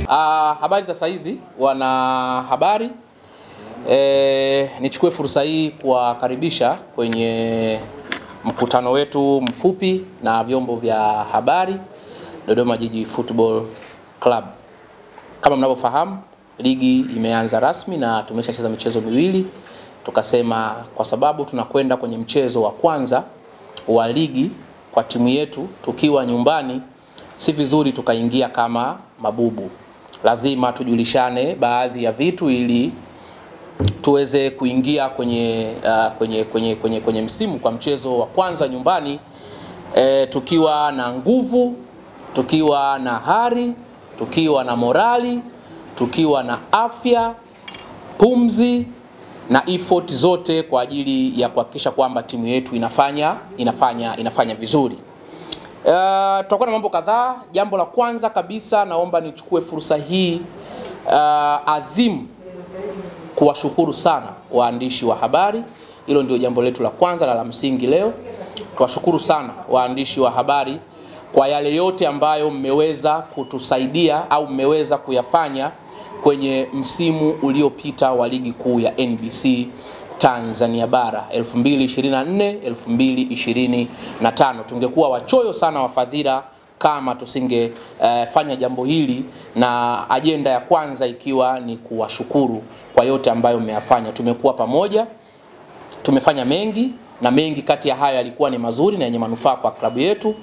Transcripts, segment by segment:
Habari za saizi wana habari. Nichukue fursa hii kuwakaribisha kwenye mkutano wetu mfupi na vyombo vya habari Dodoma Jiji Football Club. Kama mnavyofahamu, ligi imeanza rasmi na tumeshacheza michezo miwili. Tukasema kwa sababu tunakwenda kwenye mchezo wa kwanza wa ligi kwa timu yetu tukiwa nyumbani, si vizuri tukaingia kama mabubu. Lazima tujulishane baadhi ya vitu ili tuweze kuingia kwenye msimu kwa mchezo wa kwanza nyumbani tukiwa na nguvu, tukiwa na hari, tukiwa na morali, tukiwa na afya, pumzi na effort zote kwa ajili ya kuhakikisha kwamba timu yetu inafanya vizuri. Tutakuwa na mambo kadhaa. Jambo la kwanza kabisa, naomba nichukue fursa hii adhimu kuwashukuru sana waandishi wa habari. Hilo ndio jambo letu la kwanza na la msingi leo. Tuwashukuru sana waandishi wa habari kwa yale yote ambayo mmeweza kutusaidia au mmeweza kuyafanya kwenye msimu uliopita wa ligi kuu ya NBC Tanzania Bara 2024-2025. Tungekuwa wachoyo sana wafadhila kama tusingefanya jambo hili, na ajenda ya kwanza ikiwa ni kuwashukuru kwa yote ambayo mmeyafanya. Tumekuwa pamoja, tumefanya mengi, na mengi kati ya hayo yalikuwa ni mazuri na yenye manufaa kwa klabu yetu.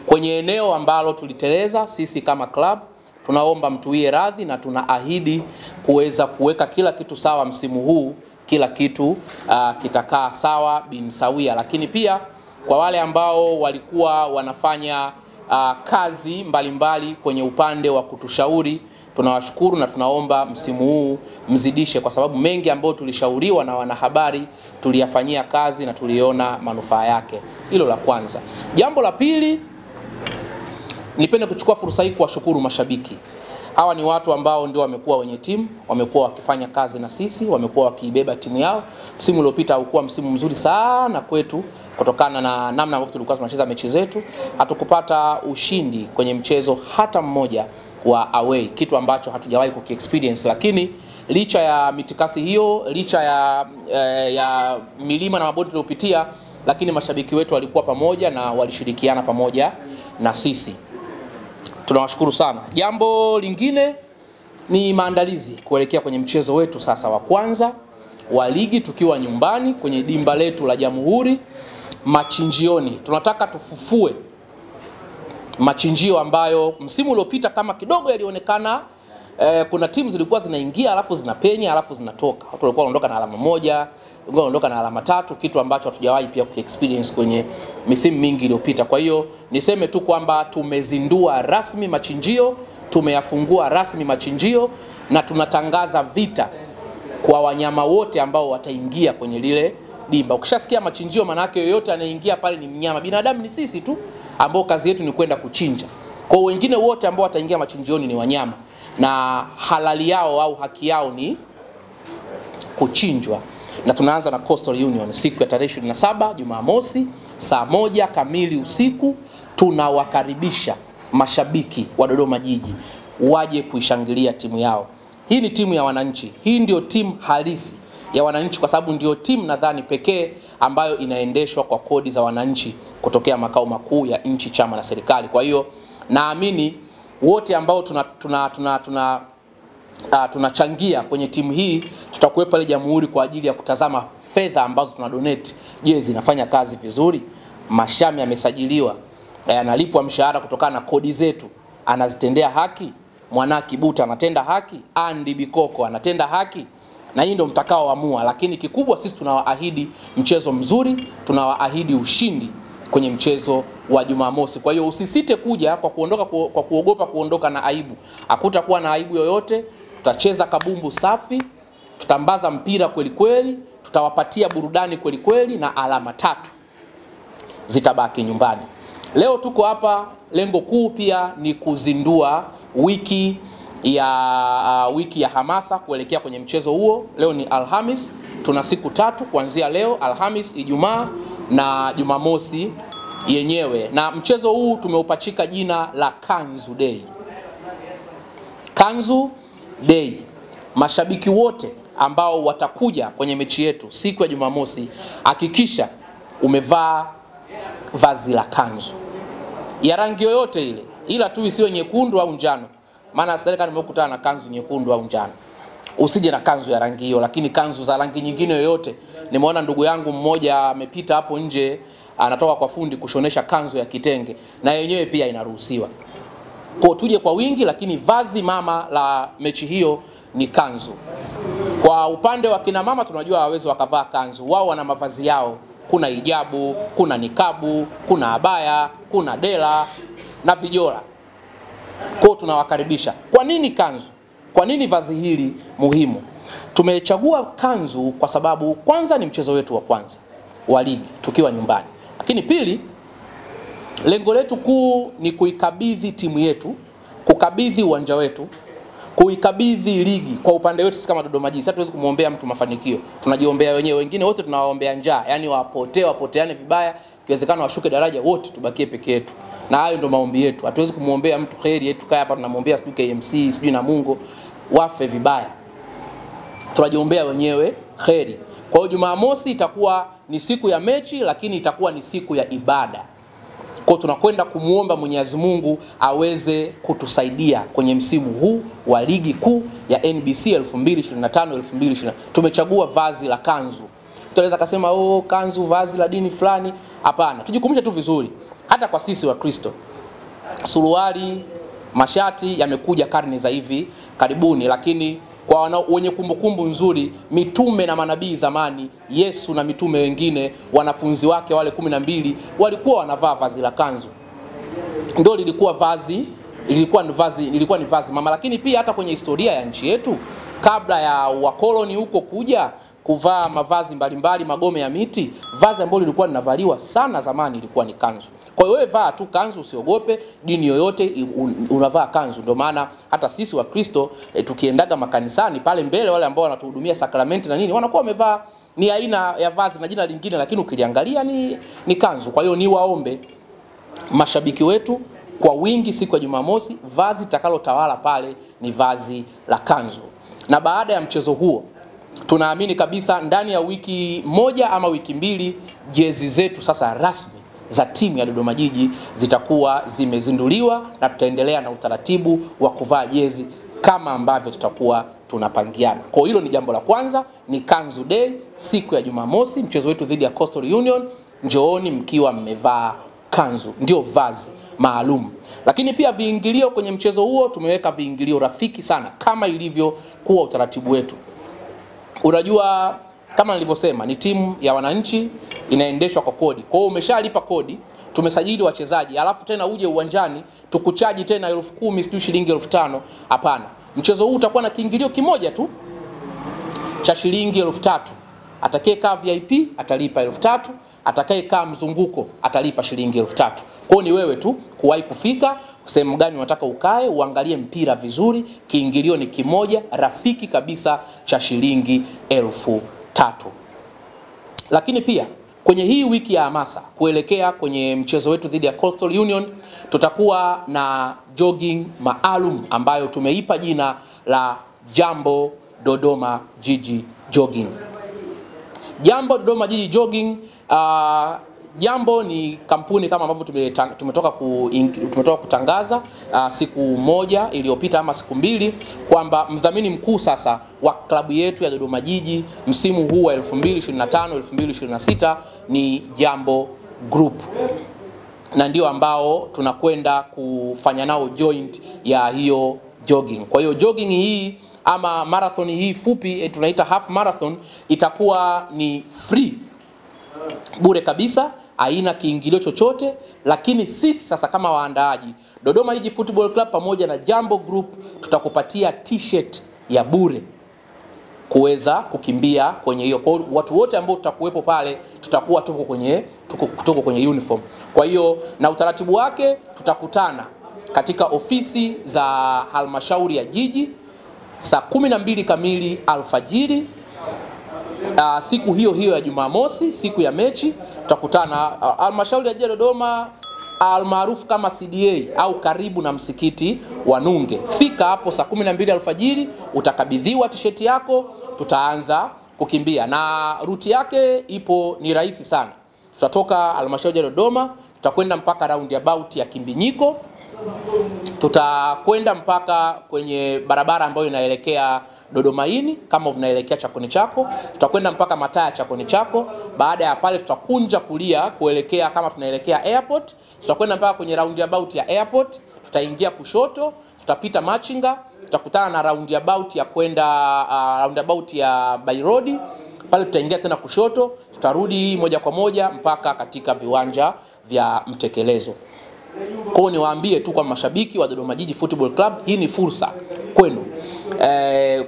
Kwenye eneo ambalo tuliteleza sisi kama klabu, tunaomba mtuwie radhi na tunaahidi kuweza kuweka kila kitu sawa msimu huu. Kila kitu kitakaa sawa bin sawia. Lakini pia kwa wale ambao walikuwa wanafanya kazi mbalimbali kwenye upande wa kutushauri, tunawashukuru na tunaomba msimu huu mzidishe, kwa sababu mengi ambayo tulishauriwa na wanahabari tuliyafanyia kazi na tuliona manufaa yake. Hilo la kwanza. Jambo la pili, nipende kuchukua fursa hii kuwashukuru mashabiki. Hawa ni watu ambao ndio wamekuwa wenye timu, wamekuwa wakifanya kazi na sisi, wamekuwa wakiibeba timu yao. Msimu uliopita haukuwa msimu mzuri sana kwetu kutokana na namna ambavyo tulikuwa tunacheza mechi zetu. Hatukupata ushindi kwenye mchezo hata mmoja wa away, kitu ambacho hatujawahi kukiexperience. Lakini licha ya mitikasi hiyo, licha ya milima na mabonde tuliopitia, lakini mashabiki wetu walikuwa pamoja na walishirikiana pamoja na sisi. Tunawashukuru sana. Jambo lingine ni maandalizi kuelekea kwenye mchezo wetu sasa wa kwanza wa ligi tukiwa nyumbani kwenye dimba letu la Jamhuri Machinjioni. Tunataka tufufue machinjio ambayo msimu uliopita kama kidogo yalionekana kuna timu zilikuwa zinaingia alafu zinapenya alafu zinatoka. Watu walikuwa wanaondoka na alama moja, wengine wanaondoka na alama tatu, kitu ambacho hatujawahi pia kuexperience kwenye misimu mingi iliyopita. Kwa hiyo niseme tu kwamba tumezindua rasmi machinjio, tumeyafungua rasmi machinjio, na tunatangaza vita kwa wanyama wote ambao wataingia kwenye lile dimba. Ukishasikia machinjio, maana yake yoyote anaingia pale ni mnyama. Binadamu ni sisi tu ambao kazi yetu ni kwenda kuchinja. Kwa wengine wote ambao wataingia machinjioni ni wanyama, na halali yao au haki yao ni kuchinjwa. Na tunaanza na Coastal Union siku ya tarehe 27 Jumamosi saa 1 kamili usiku. Tunawakaribisha mashabiki wa Dodoma Jiji waje kuishangilia timu yao. Hii ni timu ya wananchi. Hii ndio timu halisi ya wananchi, kwa sababu ndio timu nadhani pekee ambayo inaendeshwa kwa kodi za wananchi kutokea makao makuu ya nchi, chama na serikali. Kwa hiyo naamini wote ambao tunachangia kwenye timu hii tutakuwa pale Jamhuri kwa ajili ya kutazama fedha ambazo tunadonate. Je, zinafanya kazi vizuri? Mashami yamesajiliwa, analipwa mshahara kutokana na kodi zetu, anazitendea haki? Mwanaki Buta anatenda haki? Andy Bikoko anatenda haki? Na hii ndio mtakaoamua. Lakini kikubwa sisi tunawaahidi mchezo mzuri, tunawaahidi ushindi kwenye mchezo wa Jumamosi. Kwa hiyo usisite kuja kwa kuogopa kuondoka na aibu. Hakutakuwa na aibu yoyote. Tutacheza kabumbu safi, tutambaza mpira kweli kweli, tutawapatia burudani kweli kweli, na alama 3 zitabaki nyumbani. Leo tuko hapa, lengo kuu pia ni kuzindua wiki ya hamasa kuelekea kwenye mchezo huo. Leo ni Alhamis, tuna siku 3 kuanzia leo, Alhamis, Ijumaa na Jumamosi yenyewe. Na mchezo huu tumeupachika jina la Kanzu Day. Kanzu Day. Mashabiki wote ambao watakuja kwenye mechi yetu siku ya Jumamosi, hakikisha umevaa vazi la kanzu ya rangi yoyote ile, ila tu isiwe nyekundu au njano. Maana sasa nimekutana na kanzu nyekundu au njano. Usije na kanzu ya rangi hiyo, lakini kanzu za rangi nyingine yoyote. Nimeona ndugu yangu mmoja amepita hapo nje, anatoka kwa fundi kushonesha kanzu ya kitenge, na yenyewe pia inaruhusiwa. Kwa tuje kwa wingi, lakini vazi mama la mechi hiyo ni kanzu. Kwa upande wa kina mama tunajua hawezi wakavaa kanzu, wao wana mavazi yao. Kuna hijabu, kuna nikabu, kuna abaya, kuna dela na vijora. Kwa tunawakaribisha. Kwa nini kanzu? Kwa nini vazi hili muhimu? Tumechagua kanzu kwa sababu kwanza ni mchezo wetu wa kwanza wa ligi tukiwa nyumbani. Lakini pili, lengo letu kuu ni kuikabidhi timu yetu, kukabidhi uwanja wetu, kuikabidhi ligi kwa upande wetu kama Dodoma Jiji. Sasa tuwezi kumuombea mtu mafanikio, tunajiombea wenyewe. Wengine wote tunawaombea njaa, yani wapoteane vibaya, ikiwezekana washuke daraja wote, tubakie peke yetu. Na hayo ndio maombi yetu. Hatuwezi kumuombea mtu kheri yetu kaya hapa tunamwombea sijui KMC, sijui Namungo wafe vibaya. Tunajiombea wenyewe kheri. Kwa hiyo Jumamosi itakuwa ni siku ya mechi, lakini itakuwa ni siku ya ibada. Kwa tunakwenda kumuomba Mwenyezi Mungu aweze kutusaidia kwenye msimu huu wa ligi kuu ya NBC 2025-2026. Tumechagua vazi la kanzu. Tunaweza kusema kanzu vazi la dini fulani. Hapana, tujikumbushe tu vizuri. Hata kwa sisi wa Kristo, suruali, mashati yamekuja karne za hivi karibuni, lakini kwa wenye kumbukumbu nzuri, mitume na manabii zamani, Yesu na mitume wengine, wanafunzi wake wale 12 walikuwa wanavaa vazi la kanzu. Ndio lilikuwa ni vazi mama. Lakini pia hata kwenye historia ya nchi yetu, kabla ya wakoloni huko kuja kuvaa mavazi mbalimbali, magome ya miti, vazi ambalo lilikuwa linavaliwa sana zamani ilikuwa ni kanzu. Kwa hiyo wewe vaa tu kanzu, usiogope, dini yoyote unavaa kanzu. Ndio maana hata sisi wa Kristo tukiendaga makanisani pale mbele, wale ambao wanatuhudumia sakramenti na nini, wanakuwa wamevaa ni aina ya vazi na jina lingine, lakini ukiliangalia ni kanzu. Kwa hiyo ni waombe mashabiki wetu kwa wingi siku ya Jumamosi, vazi takalotawala pale ni vazi la kanzu. Na baada ya mchezo huo, tunaamini kabisa ndani ya wiki moja ama wiki mbili, jezi zetu sasa rasmi za timu ya Dodoma Jiji zitakuwa zimezinduliwa, na tutaendelea na utaratibu wa kuvaa jezi kama ambavyo tutakuwa tunapangiana. Kwa hilo ni jambo la kwanza, ni Kanzu Day siku ya Jumamosi, mchezo wetu dhidi ya Coastal Union. Njooni mkiwa mmevaa kanzu, ndio vazi maalum. Lakini pia viingilio kwenye mchezo huo tumeweka viingilio rafiki sana kama ilivyo kuwa utaratibu wetu. Unajua kama nilivyosema ni timu ya wananchi, inaendeshwa kwa kodi. Kwa hiyo umeshalipa kodi, tumesajili wachezaji, alafu tena uje uwanjani tukuchaji tena 10,000 sio shilingi 5,000. Hapana. Mchezo huu utakuwa na kiingilio kimoja tu cha shilingi 3,000. Atakayekaa VIP atalipa 3,000, atakayekaa mzunguko atalipa shilingi 3,000. Kwa hiyo ni wewe tu kuwahi kufika sehemu gani unataka ukae, uangalie mpira vizuri. Kiingilio ni kimoja rafiki kabisa cha shilingi 3,000. Lakini pia kwenye hii wiki ya hamasa kuelekea kwenye mchezo wetu dhidi ya Coastal Union, tutakuwa na jogging maalum ambayo tumeipa jina la Jambo Dodoma Jiji Jogging. Jambo Dodoma Jiji Jogging, Jambo ni kampuni kama ambavyo tumetoka kutangaza siku moja iliyopita ama siku mbili, kwamba mdhamini mkuu sasa wa klabu yetu ya Dodoma Jiji msimu huu wa 2025-2026 ni Jambo Group, na ndio ambao tunakwenda kufanya nao joint ya hiyo jogging. Kwa hiyo jogging hii ama marathon hii fupi tunaita half marathon itakuwa ni free, bure kabisa, haina kiingilio chochote. Lakini sisi sasa kama waandaaji Dodoma Jiji Football Club pamoja na Jambo Group tutakupatia t-shirt ya bure kuweza kukimbia kwenye hiyo. Kwa watu wote ambao tutakuwepo pale tutakuwa tuko kwenye uniform. Kwa hiyo na utaratibu wake, tutakutana katika ofisi za halmashauri ya jiji saa 12 kamili alfajiri. Siku hiyo hiyo ya Jumamosi, siku ya mechi, tutakutana halmashauri ya jiji Dodoma. almaarufu kama CDA au karibu na msikiti wa Nunge. Fika hapo saa 12 alfajiri, utakabidhiwa t-shirt yako, tutaanza kukimbia. Na ruti yake ni rahisi sana. Tutatoka halmashauri ya Dodoma, tutakwenda mpaka roundabout ya Kimbinyiko. Tutakwenda mpaka kwenye barabara ambayo inaelekea Dodomaini kama unaelekea Chakoni Chako. Tutakwenda mpaka mataa ya Chakoni Chako. Baada ya pale tutakunja kulia kuelekea kama tunaelekea airport. Tutakwenda mpaka kwenye roundabout ya airport, tutaingia kushoto, tutapita Machinga, tutakutana na roundabout ya kwenda roundabout ya By Road. Pale tutaingia tena kushoto, tutarudi moja kwa moja mpaka katika viwanja vya Mtekelezo. Kwa hiyo niwaambie tu kwa mashabiki wa Dodoma Jiji Football Club, hii ni fursa kwenu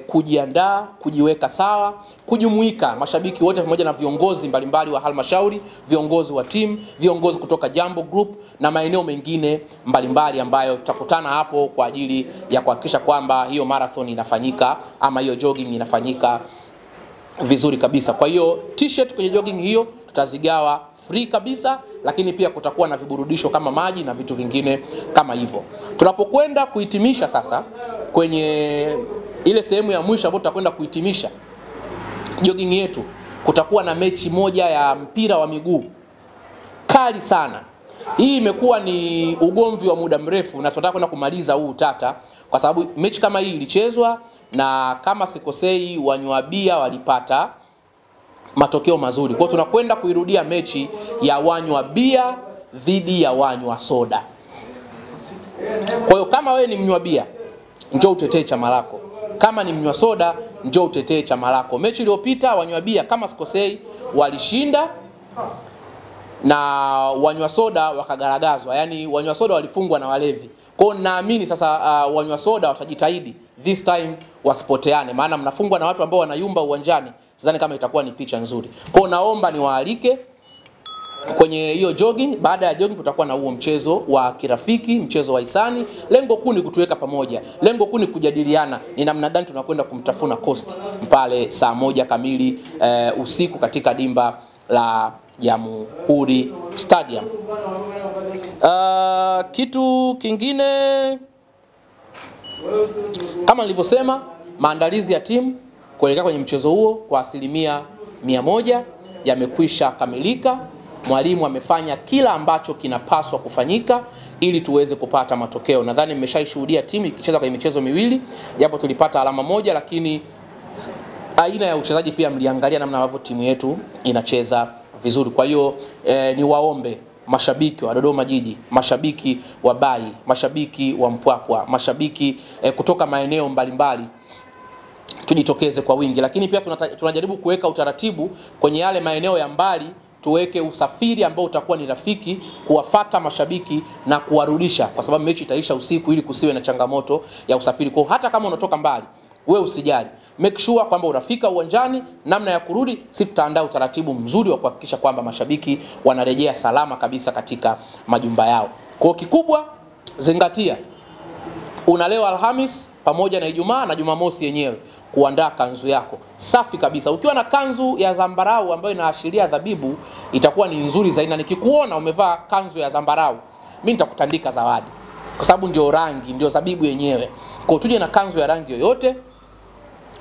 kujiandaa, kujiweka sawa, kujumuika mashabiki wote pamoja na viongozi mbalimbali wa halmashauri, viongozi wa timu, viongozi kutoka Jambo Group na maeneo mengine mbalimbali ambayo tutakutana hapo kwa ajili ya kuhakikisha kwamba hiyo marathon inafanyika ama hiyo jogging inafanyika vizuri kabisa. Kwa hiyo t-shirt kwenye jogging hiyo tutazigawa free kabisa, lakini pia kutakuwa na viburudisho kama maji na vitu vingine kama hivyo. Tunapokwenda kuhitimisha sasa kwenye ile sehemu ya mwisho ambapo tutakwenda kuhitimisha jogging yetu, kutakuwa na mechi moja ya mpira wa miguu kali sana. Hii imekuwa ni ugomvi wa muda mrefu na tunataka kwenda kumaliza huu utata, kwa sababu mechi kama hii ilichezwa na kama sikosei wanywa bia walipata matokeo mazuri. Kwa hiyo tunakwenda kuirudia mechi ya wanywa bia dhidi ya wanywa soda. Kwa hiyo kama wewe ni mnywa bia, njoo utetee chama lako. Kama ni mnywa soda, njoo utetee chama lako. Mechi iliyopita wanywa bia kama sikosei walishinda na wanywa soda wakagaragazwa. Yaani wanywa soda walifungwa na walevi. Kwa hiyo naamini sasa wanywa soda watajitahidi this time wasipoteane, maana mnafungwa na watu ambao wanayumba uwanjani. Sidhani kama itakuwa ni picha nzuri. Kwa hiyo naomba niwaalike kwenye hiyo jogging. Baada ya jogging tutakuwa na huo mchezo wa kirafiki, mchezo wa hisani. Lengo kuu ni kutuweka pamoja. Lengo kuu ni kujadiliana ni namna gani tunakwenda kumtafuna Coast pale saa 1 kamili usiku katika dimba la Jamhuri Stadium. Kitu kingine kama nilivyosema, maandalizi ya timu kuelekea kwenye mchezo huo kwa 100% yamekwisha kamilika. Mwalimu amefanya kila ambacho kinapaswa kufanyika ili tuweze kupata matokeo. Nadhani mmeshaishuhudia timu ikicheza kwenye michezo miwili, japo tulipata alama moja, lakini aina ya uchezaji pia mliangalia namna ambavyo timu yetu inacheza vizuri. Kwa hiyo ni waombe mashabiki wa Dodoma Jiji, mashabiki wa Bai, mashabiki wa Mpwapwa, mashabiki kutoka maeneo mbalimbali tujitokeze kwa wingi. Lakini pia tunajaribu kuweka utaratibu kwenye yale maeneo ya mbali, tuweke usafiri ambao utakuwa ni rafiki kuwafata mashabiki na kuwarudisha, kwa sababu mechi itaisha usiku, ili kusiwe na changamoto ya usafiri. Kwa hata kama unatoka mbali, wewe usijali, make sure kwamba unafika uwanjani. Namna ya kurudi, sisi tutaandaa utaratibu mzuri wa kuhakikisha kwamba mashabiki wanarejea salama kabisa katika majumba yao. Kwa kikubwa zingatia, una leo Alhamis pamoja na Ijumaa na Jumamosi yenyewe kuandaa kanzu yako safi kabisa. Ukiwa na kanzu ya zambarau ambayo inaashiria dhabibu, itakuwa ni nzuri zaidi. Na nikikuona umevaa kanzu ya zambarau, mimi nitakutandika zawadi, kwa sababu ndio rangi, ndio dhabibu yenyewe. Kwa tuje na kanzu ya rangi yoyote,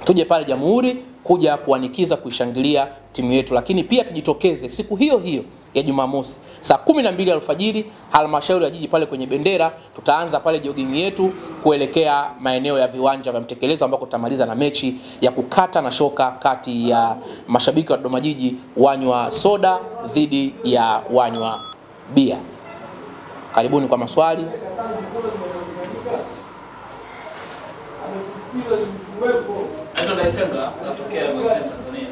tuje pale Jamhuri kuja kuanikiza kuishangilia timu yetu. Lakini pia tujitokeze siku hiyo hiyo ya Jumamosi saa 12 alfajiri halmashauri ya jiji pale kwenye Bendera. Tutaanza pale jogging yetu kuelekea maeneo ya viwanja vya Mtekelezo, ambako tutamaliza na mechi ya kukata na shoka kati ya mashabiki wa Dodoma Jiji wanywa soda dhidi ya wanywa bia. Karibuni kwa maswali. Naitwa Daisenga, natokea Moise Tanzania.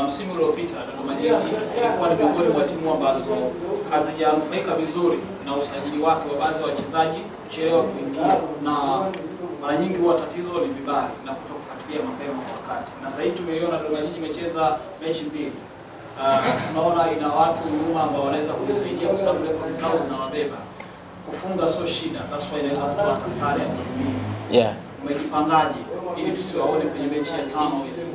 Msimu uliopita Dodoma Jiji ilikuwa ni miongoni mwa timu ambazo hazijanufaika vizuri na usajili wake wa baadhi ya wachezaji kuchelewa kuingia, na mara nyingi huwa tatizo ni vibali na kutokufuatilia mapema wakati. Na sasa hivi tumeiona Dodoma Jiji imecheza mechi mbili. Tunaona ina watu nyuma ambao wanaweza kusaidia, kwa sababu rekodi zao zinawabeba. Kufunga sio shida, that's why inaweza kutoa sare ya kutumia. Yeah. Umejipangaje ili tusiwaone kwenye mechi ya 5 hizi?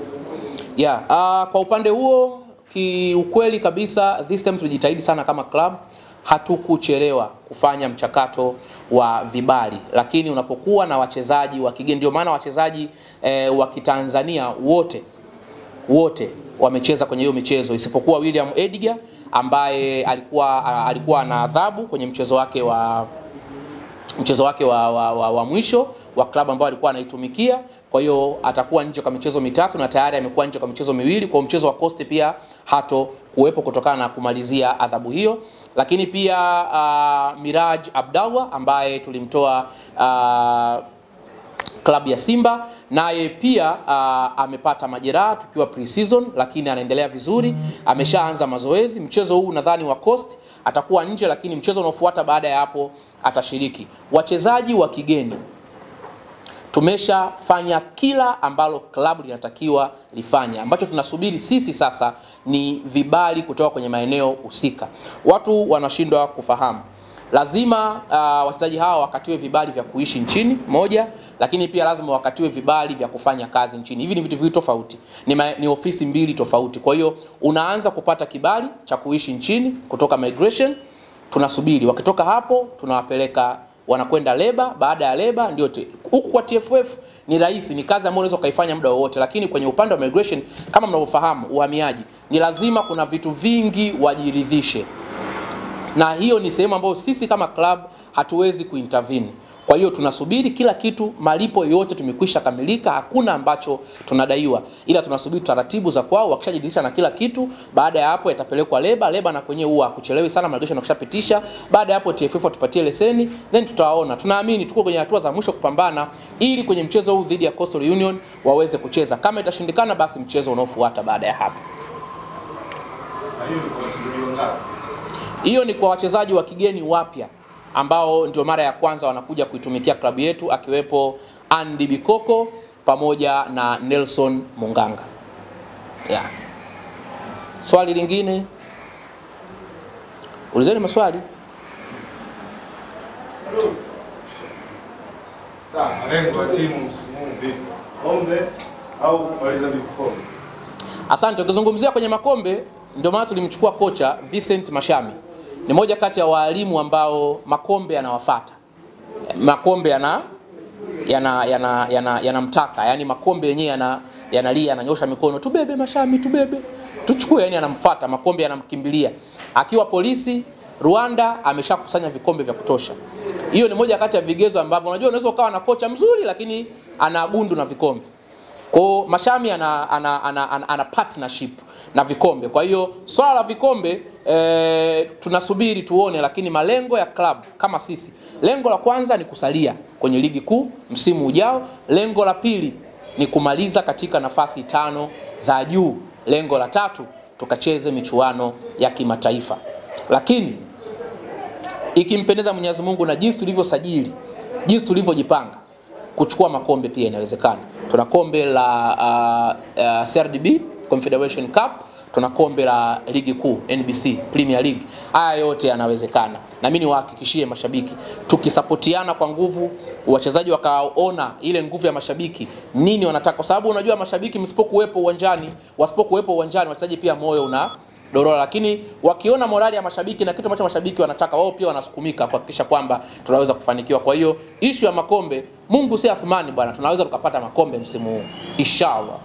Kwa upande huo kiukweli kabisa this time tulijitahidi sana kama club hatukuchelewa kufanya mchakato wa vibali, lakini unapokuwa na wachezaji wa kigeni, ndio maana wachezaji wa Kitanzania wote wamecheza kwenye hiyo michezo isipokuwa William Edgar ambaye alikuwa na adhabu kwenye mchezo wake wa mwisho wa klabu ambao alikuwa anaitumikia. Kwa hiyo atakuwa nje kwa michezo mitatu na tayari amekuwa nje kwa michezo miwili. Kwa mchezo wa Coast pia hato kuwepo kutokana na kumalizia adhabu hiyo. Lakini pia Miraj Abdallah ambaye tulimtoa klabu ya Simba, naye pia amepata majeraha tukiwa pre-season, lakini anaendelea vizuri, ameshaanza mazoezi. Mchezo huu nadhani wa Coast atakuwa nje, lakini mchezo unaofuata baada ya hapo atashiriki. Wachezaji wa kigeni tumeshafanya kila ambalo klabu linatakiwa lifanya. Ambacho tunasubiri sisi sasa ni vibali kutoka kwenye maeneo husika. Watu wanashindwa kufahamu. Lazima wachezaji hawa wakatiwe vibali vya kuishi nchini moja, lakini pia lazima wakatiwe vibali vya kufanya kazi nchini. Hivi ni vitu viwili tofauti. Ni ofisi mbili tofauti. Kwa hiyo unaanza kupata kibali cha kuishi nchini kutoka migration, tunasubiri. Wakitoka hapo tunawapeleka wanakwenda leba, baada ya leba ndio huku kwa TFF ni rahisi, ni kazi ambayo unaweza kaifanya muda wowote, lakini kwenye upande wa migration kama mnavyofahamu uhamiaji ni lazima kuna vitu vingi wajiridhishe. Na hiyo ni sehemu ambayo sisi kama club hatuwezi kuintervene. Kwa hiyo tunasubiri kila kitu, malipo yote tumekwisha kamilika, hakuna ambacho tunadaiwa. Ila tunasubiri taratibu za kwao, wakishajiridhisha na kila kitu, baada ya hapo yatapelekwa leba na kwenye huwa kuchelewi sana migration na kushapitisha. Baada ya hapo TFF watupatie leseni, then tutaona. Tunaamini tuko kwenye hatua za mwisho kupambana ili kwenye mchezo huu dhidi ya Coastal Union waweze kucheza. Kama itashindikana basi mchezo unaofuata baada ya hapo. Hiyo ni kwa wachezaji wa kigeni wapya ambao ndio mara ya kwanza wanakuja kuitumikia klabu yetu, akiwepo Andy Bikoko pamoja na Nelson Munganga. Yeah. Swali lingine? Ulizeni maswali. Sawa, lengo la timu msimu vipi? Kombe au kumaliza vikombe? Asante. Ukizungumzia kwenye makombe, ndio maana tulimchukua kocha Vincent Mashami. Ni moja kati ya walimu ambao makombe yanawafuata. Makombe yanamtaka, yani makombe yenyewe yanalia, ananyosha mikono, tubebe Mashami, tubebe. Tuchukue, yani anamfuata, makombe yanamkimbilia. Akiwa polisi Rwanda ameshakusanya vikombe vya kutosha. Hiyo ni moja kati ya vigezo ambavyo unajua unaweza ukawa na kocha mzuri lakini ana gundu na vikombe. Kwa Mashami ana partnership na vikombe. Kwa hiyo swala la vikombe tunasubiri tuone, lakini malengo ya club kama sisi, lengo la kwanza ni kusalia kwenye ligi kuu msimu ujao. Lengo la pili ni kumaliza katika nafasi 5 za juu. Lengo la tatu tukacheze michuano ya kimataifa. Lakini ikimpendeza Mwenyezi Mungu na jinsi tulivyosajili, jinsi tulivyojipanga, kuchukua makombe pia inawezekana. Tuna kombe la CRDB Confederation Cup, tuna kombe la ligi kuu NBC Premier League. Haya yote yanawezekana. Na mimi niwahakikishie mashabiki, tukisapotiana kwa nguvu, wachezaji wakaona ile nguvu ya mashabiki nini wanataka, kwa sababu unajua mashabiki msipokuwepo uwanjani, wasipokuwepo uwanjani, wachezaji pia moyo una dorora. Lakini wakiona morali ya mashabiki na kitu ambacho mashabiki wanataka, wao pia wanasukumika kuhakikisha kwamba tunaweza kufanikiwa. Kwa hiyo issue ya makombe, Mungu si Athmani bwana, tunaweza tukapata makombe msimu huu inshallah.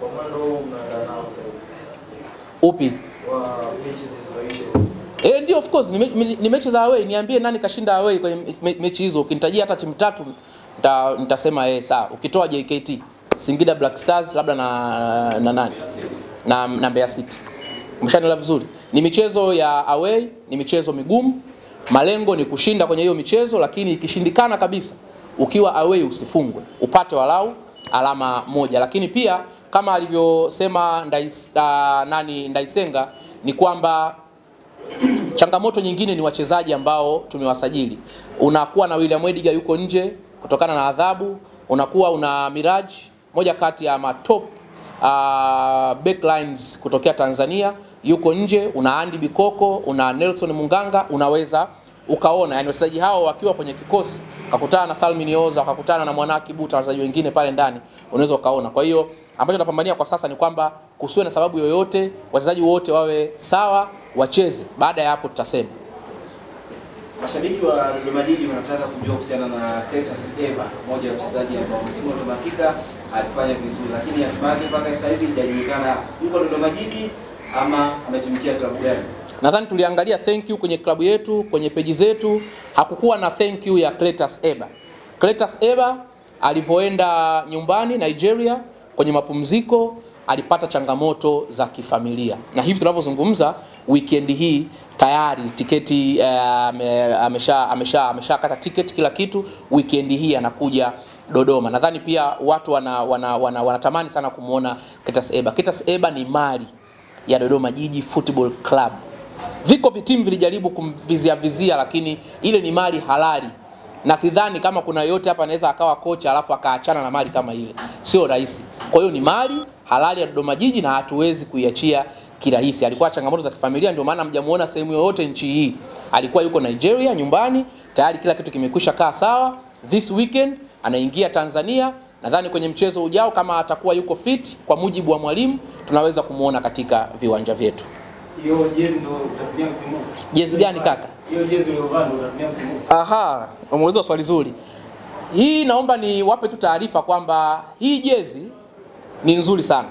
Kwa mwendo unaandaa nao sasa. Upi? Wa mechi zilizoisha. Ndio, of course ni mechi za away. Niambie nani kashinda away kwenye mechi hizo. Ukinitajia hata timu 3 nitasema sawa. Ukitoa JKT, Singida Black Stars labda na nani? Na Mbeya City. Umeshanielewa vizuri. Ni michezo ya away, ni michezo migumu. Malengo ni kushinda kwenye hiyo michezo, lakini ikishindikana kabisa, ukiwa away usifungwe, upate walau alama 1. Lakini pia kama alivyosema Ndaisenga ni kwamba changamoto nyingine ni wachezaji ambao tumewasajili. Unakuwa na William Edgar yuko nje kutokana na adhabu, unakuwa una Miraj, moja kati ya top backlines kutokea Tanzania, yuko nje, una Andy Bikoko, una Nelson Munganga. Unaweza ukaona yani wachezaji hao wakiwa kwenye kikosi, wakakutana na Salmin Yoza, wakakutana na Mwanaki Buta, wachezaji wengine pale ndani, unaweza ukaona. Kwa hiyo ambacho tunapambania kwa sasa ni kwamba kusiwe na sababu yoyote, wachezaji wote wawe sawa, wacheze. Baada ya hapo tutasema. Mashabiki wa Dodoma Jiji wanataka kujua kuhusiana na Clatous Eba, mmoja wa wachezaji ambao msimu uliopita alifanya vizuri, lakini hatimaye mpaka sasa hivi hajajulikana yuko Dodoma Jiji ama ametumikia klabu gani. Nadhani tuliangalia thank you kwenye klabu yetu, kwenye peji zetu, hakukuwa na thank you ya Clatous Eba. Clatous Eba alivyoenda nyumbani Nigeria kwenye mapumziko alipata changamoto za kifamilia, na hivi tunavyozungumza weekend hii tayari tiketi ameshakata tiketi kila kitu, weekend hii anakuja Dodoma. Nadhani pia watu wanatamani sana kumuona Clatous Eba. Clatous Eba ni mali ya Dodoma Jiji Football Club. Viko vitimu vilijaribu kumvizia lakini ile ni mali halali. Na sidhani kama kuna yote hapa anaweza akawa kocha alafu akaachana na mali kama ile. Sio rahisi. Kwa hiyo ni mali halali ya Dodoma Jiji na hatuwezi kuiachia kirahisi. Alikuwa changamoto za kifamilia, ndio maana mjamuona sehemu yoyote nchi hii. Alikuwa yuko Nigeria nyumbani, tayari kila kitu kimekwisha kaa sawa. This weekend anaingia Tanzania. Nadhani kwenye mchezo ujao kama atakuwa yuko fit kwa mujibu wa mwalimu, tunaweza kumuona katika viwanja vyetu. Hiyo jezi ndo utatumia msimu. Jezi gani kaka? Hiyo jezi uliyovaa ndo utatumia msimu. Aha, umeuliza swali zuri. Hii naomba ni wape tu taarifa kwamba hii jezi ni nzuri sana.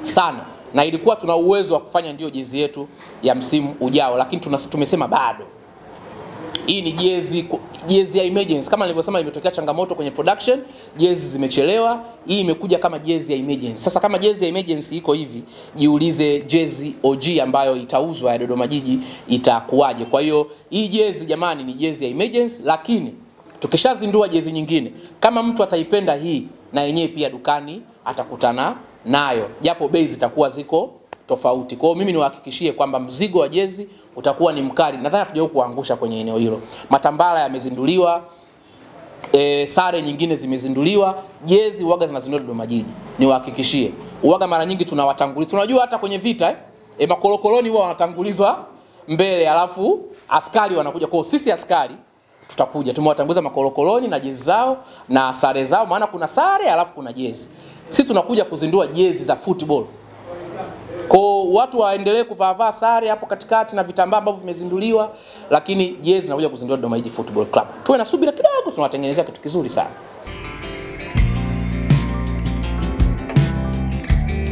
Sana. Na ilikuwa tuna uwezo wa kufanya ndio jezi yetu ya msimu ujao, lakini tumesema bado. Hii ni jezi ya emergency. Kama nilivyosema imetokea changamoto kwenye production, jezi zimechelewa. Hii imekuja kama jezi ya emergency. Sasa kama jezi ya emergency iko hivi, jiulize jezi OG ambayo itauzwa ya Dodoma Jiji itakuwaje. Kwa hiyo hii jezi jamani ni jezi ya emergency, lakini tukishazindua jezi nyingine, kama mtu ataipenda hii na yenyewe pia dukani atakutana nayo, japo bei zitakuwa ziko tofauti. Kwa hiyo mimi niwahakikishie kwamba mzigo wa jezi utakuwa ni mkali. Nadhani hatujawahi kuangusha kwenye eneo hilo. Matambara yamezinduliwa, sare nyingine zimezinduliwa, jezi uwaga zinazinduliwa Dodoma Jiji. Niwahakikishie. Uwaga mara nyingi tunawatanguliza. Tunajua hata kwenye vita makolokoloni huwa wanatangulizwa mbele alafu askari wanakuja. Kwa hiyo sisi askari tutakuja. Tumewatanguliza makolokoloni na jezi zao na sare zao, maana kuna sare alafu kuna jezi. Sisi tunakuja kuzindua jezi za football. Kwa watu waendelee kuvaa sare hapo katikati na vitambaa ambavyo vimezinduliwa, lakini jezi zinakuja kuzinduliwa Dodoma Jiji Football Club. Tuwe na subira kidogo, tunawatengenezea kitu kizuri sana.